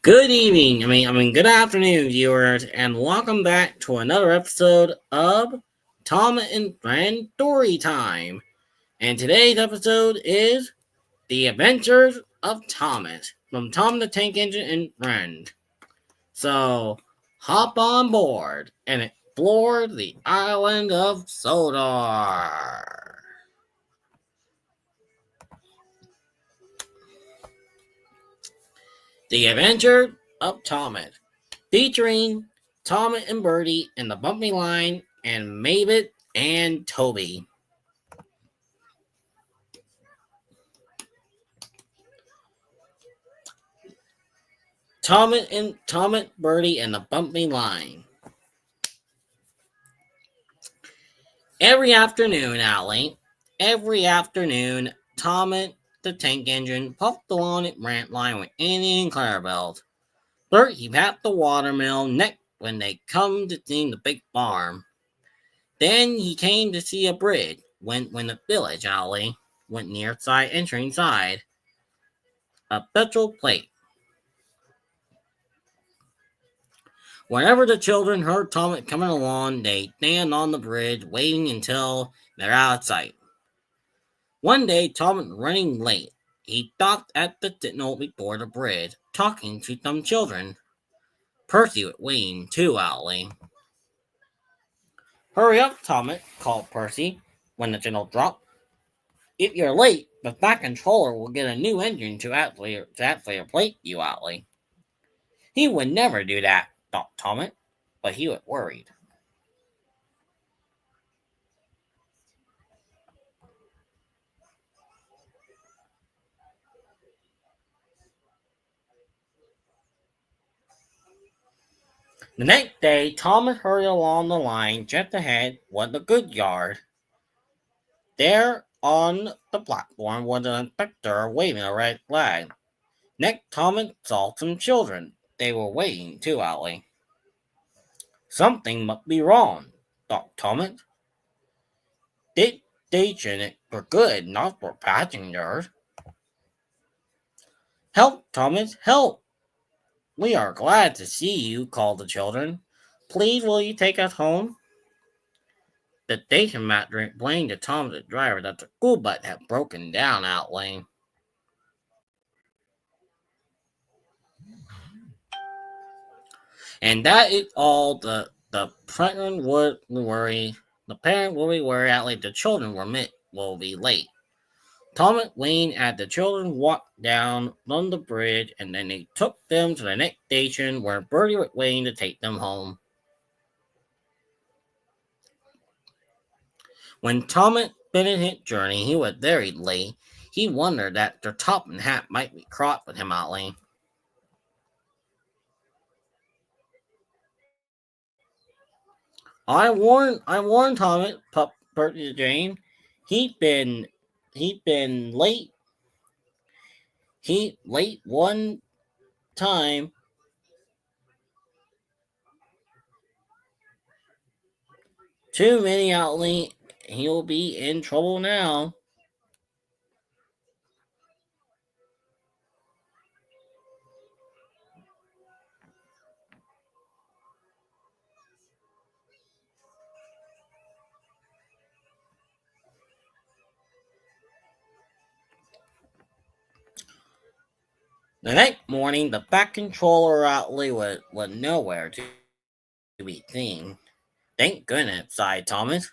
Good evening, good afternoon, viewers, and welcome back to another episode of Tom and Friend Storytime. And today's episode is The Adventures of Thomas from Tom the Tank Engine and Friend. So, hop on board and explore the island of Sodor. The Adventure of Thomas, featuring Tom and Bertie in the bumpy line and Mavis and Toby. Tom and Bertie in the bumpy line. Every afternoon, Allie. Every afternoon, Tom and the tank engine puffed along at rant line with Annie and Clarabelle. Bert he papped the watermill next when they come to see the big farm. Then he came to see a bridge when the village alley went near side entering side. A petrol plate. Whenever the children heard Tom coming along, they stand on the bridge waiting until they're out of sight. One day, Tom was running late. He stopped at the signal before the bridge, talking to some children. Percy was waiting too, Owly. Hurry up, Tom, called Percy when the signal dropped. If you're late, the back controller will get a new engine to actually replace you, Owly. He would never do that, thought Tom, but he was worried. The next day, Thomas hurried along the line. Just ahead was the goods yard. There on the platform was an inspector waving a red flag. Next, Thomas saw some children. They were waiting too, Owly. Something must be wrong, thought Thomas. This station is for good, not for passengers. Help, Thomas, help! We are glad to see you, called the children. Please, will you take us home? The station master explained to Thomas the driver that the school bus had broken down out lane. And that is all the parent would worry. The parent will be worried out like the children will be late. Thomas Wayne and the children walked down on the bridge, and then they took them to the next station where Bertie was waiting to take them home. When Thomas finished his journey, he was very late. He wondered that their top and hat might be crossed with him out lane. I warned Thomas, Bertie Jane. He'd been late. He late one time. Too many out late. He'll be in trouble now. The next morning, the back controller outlet was nowhere to be seen. Thank goodness, sighed Thomas.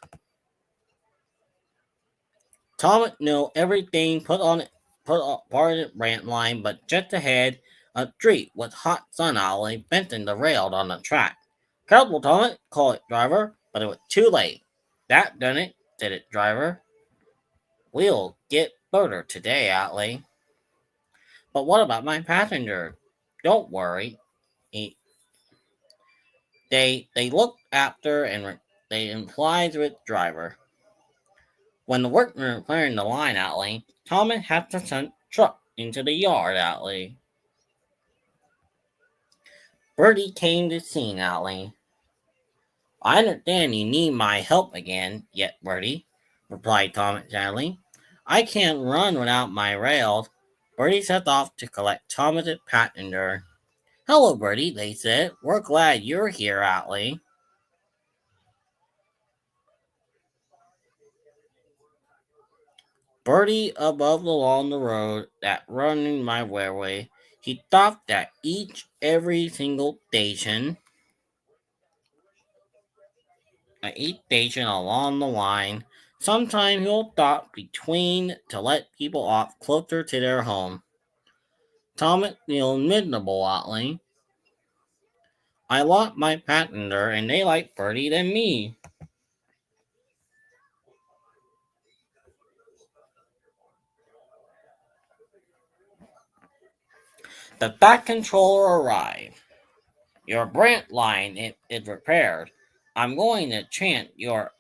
Thomas knew everything put on part of the rant line, but just ahead, a street with hot sun alley bending the rail on the track. Careful, Thomas, called it driver, but it was too late. That done it, said it driver. We'll get further today, Outley. But what about my passenger? Don't worry. He, they looked after and they implied with driver. When the workmen were clearing the line outlay, Thomas had to send truck into the yard outlay. Bertie came to scene outlay. I understand you need my help again, yet Bertie, replied Thomas sadly. I can't run without my rails. Bertie set off to collect Thomas's passenger. Hello, Bertie, they said. We're glad you're here, Atlee. Bertie above along the road that running my railway. He stopped at every single station, at each station along the line. Sometimes he'll stop between to let people off closer to their home. Thomas feel miserable, Atlee. I lost my passenger and they like Bertie than me. The back controller arrived. Your branch line is repaired. I'm going to change your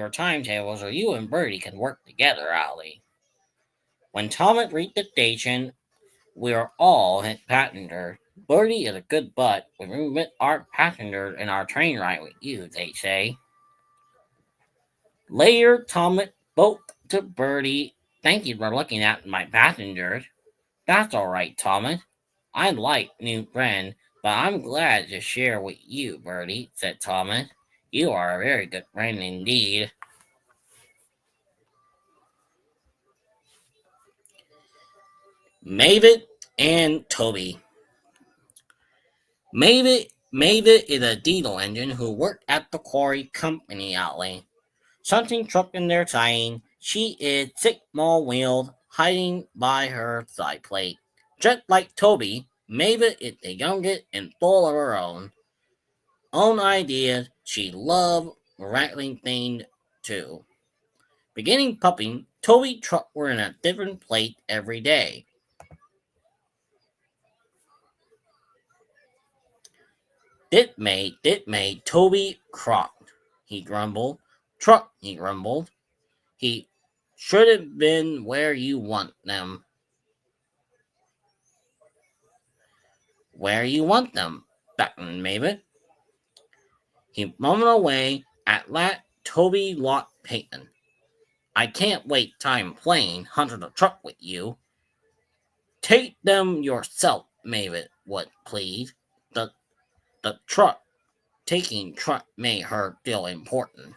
timetable so you and Bertie can work together, Ollie. When Thomas reached the station, we're all his passenger. Bertie is a good butt. We remit our passengers in our train ride with you, they say. Later, Thomas spoke to Bertie. Thank you for looking at my passengers. That's all right, Thomas. I like new friends, but I'm glad to share with you, Bertie, said Thomas. You are a very good friend indeed. Mavis and Toby. Mavis is a diesel engine who worked at the quarry company outlet. Something struck in their saying she is six small wheels hiding by her side plate. Just like Toby, Mavis is the youngest and full of her own ideas. She loved rattling things too. Beginning pupping, Toby truck were in a different plate every day. Dit made Toby crock. He grumbled. Truck, he grumbled. He should have been where you want them. Where you want them, beckoned Mavis. He mumbled away. At last, Toby locked Peyton. I can't wait time playing Hunter the Truck with you. Take them yourself, Mavis would plead. The the truck taking truck made her feel important.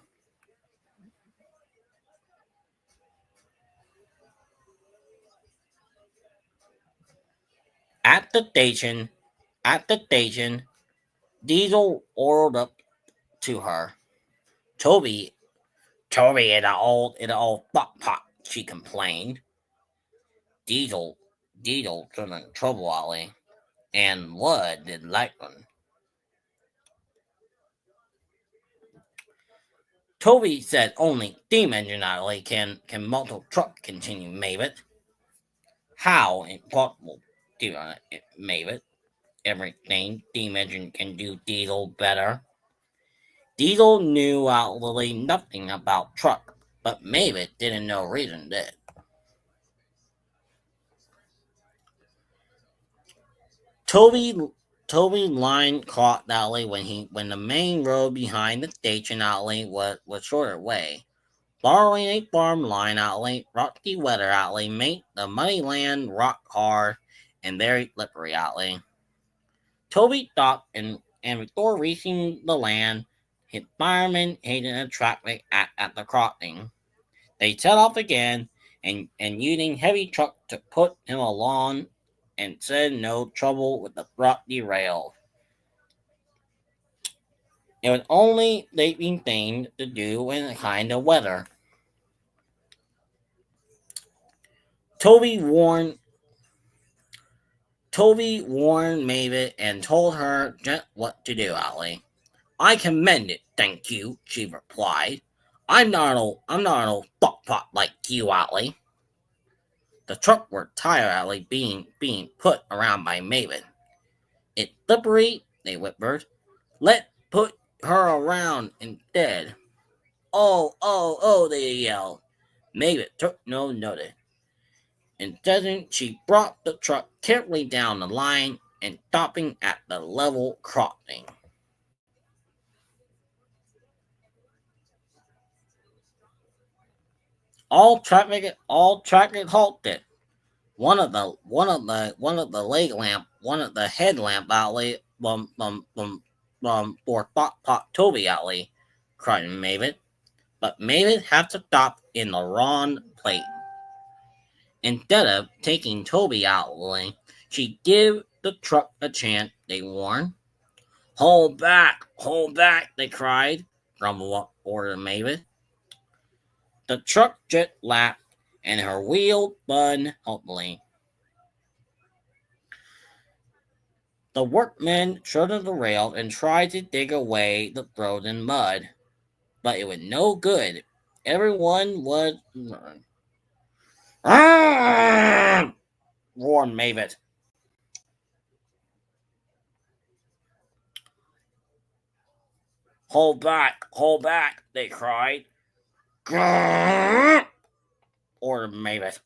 At the station, at the station, Diesel ordered up to her. Toby, Toby is an old buck pot, she complained. Diesel, Diesel got in trouble, Ollie, and Wood did like one. Toby said only steam engine Ollie can multiple truck continue Mavis. How impossible, dear Mavis. Everything steam engine can do Diesel better. Diesel knew absolutely nothing about truck, but Mavis didn't know reason did. Toby Toby line caught Alley when the main road behind the station alley was shorter way. Borrowing a farm line alley, rocky weather alley made the muddy land rock hard and very slippery alley. Toby stopped and before reaching the land, his fireman hated a traffic at the crossing. They set off again and using heavy truck to put him along and said no trouble with the brought derailed. It was only sleeping thing to do in the kind of weather. Toby warned Toby warned Mavis and told her just what to do, Allie. I commend it, thank you, she replied. I'm not an old fuckpot like you, Allie. The truck were tired, Allie, being put around by Mavis. It's slippery, they whispered. Let put her around instead. Oh, they yelled. Mavis took no notice. Instead, she brought the truck carefully down the line and stopping at the level crossing. All traffic halted. one of the leg lamp, one of the headlamp alley, or pot Toby alley, cried Mavis. But Mavis had to stop in the wrong place. Instead of taking Toby out, she gave the truck a chance, they warned. Hold back, they cried, grumbled ordered Mavis. The truck just laughed, and her wheel spun hopefully. The workmen shouldered the rail and tried to dig away the frozen mud, but it was no good. Everyone was roared Mavis. Hold back, they cried. Ordered Mavis.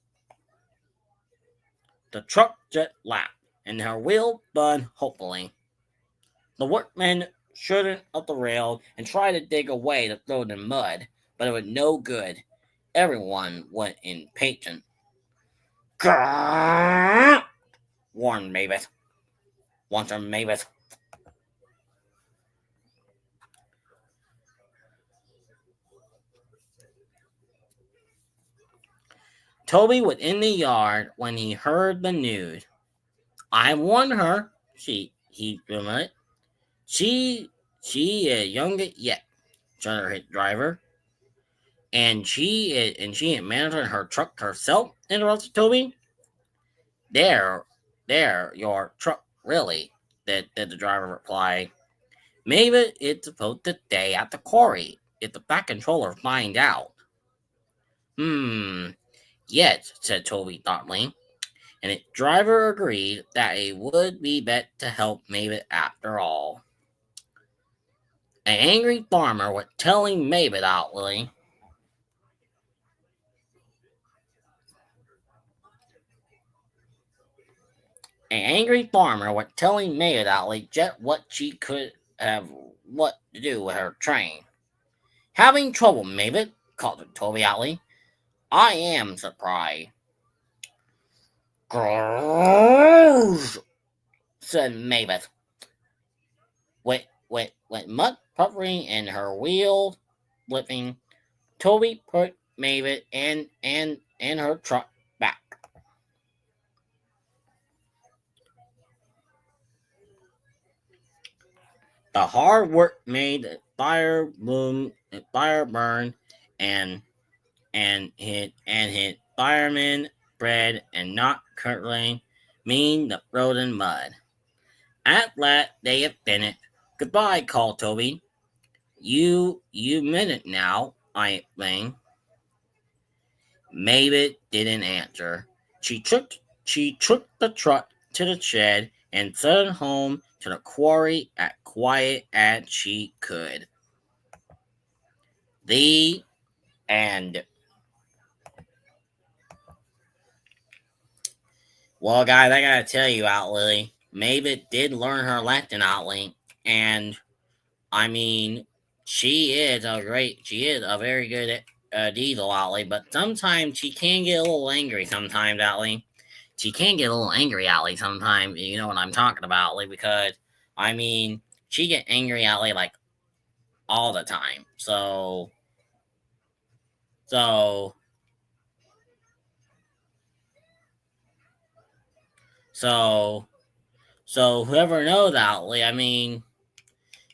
The truck just laughed, and her wheel spun hopefully. The workmen shouldered up the rail and tried to dig away the frozen mud, but it was no good. Everyone was impatient. Warned Mavis. Once Mavis. Toby was in the yard when he heard the news. I warned her, he remarked. She is younger yet, shuddered his driver. And she ain't managing her truck herself, interrupted Toby. There, your truck, really, did the driver reply. Maybe it's supposed to stay at the quarry, if the back controller find out. Hmm, yes, said Toby thoughtfully, and its driver agreed that it would be better to help Mavis after all. An angry farmer was telling Mavis outly. An angry farmer was telling Mavis outly just what she could have what to do with her train. Having trouble, Mavis, called Toby outly. I am surprised. Gross, said Mavis, with mud puffering and her wheels flipping. Toby put Mavis and her truck back. The hard work made the fire burn, and hit firemen bread and not curdling mean the frozen mud. At last they had finished. Goodbye, called Toby. You meant it now, I explained. Mavis didn't answer. She took the truck to the shed and settled home to the quarry as quiet as she could. The end. Well, guys, I gotta tell you, Outley, Mavis did learn her lesson, Outley, and I mean, she is a very good diesel, Outley, but sometimes she can get a little angry. Sometimes, Outley, she can get a little angry, Outley. Sometimes, you know what I'm talking about, Outley, because I mean, she get angry, Outley, like all the time. So, so, so whoever knows, Outley, I mean,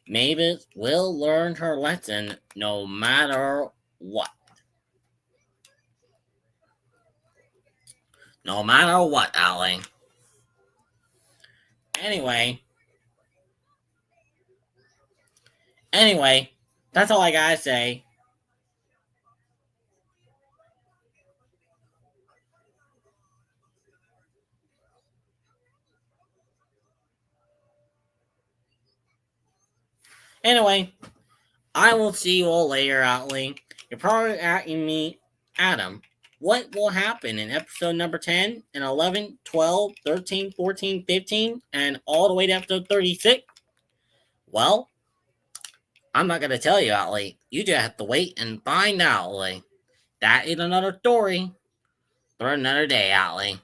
Mavis will learn her lesson no matter what. No matter what, Outley. Anyway, anyway, that's all I gotta say. Anyway, I will see you all later, Outley. You're probably asking me, Adam, what will happen in episode number 10 and 11, 12, 13, 14, 15, and all the way to episode 36? Well, I'm not going to tell you, Outley. You just have to wait and find out, Outley. That is another story for another day, Outley.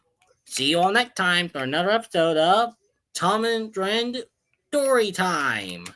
See you all next time for another episode of Tom and Friend Storytime.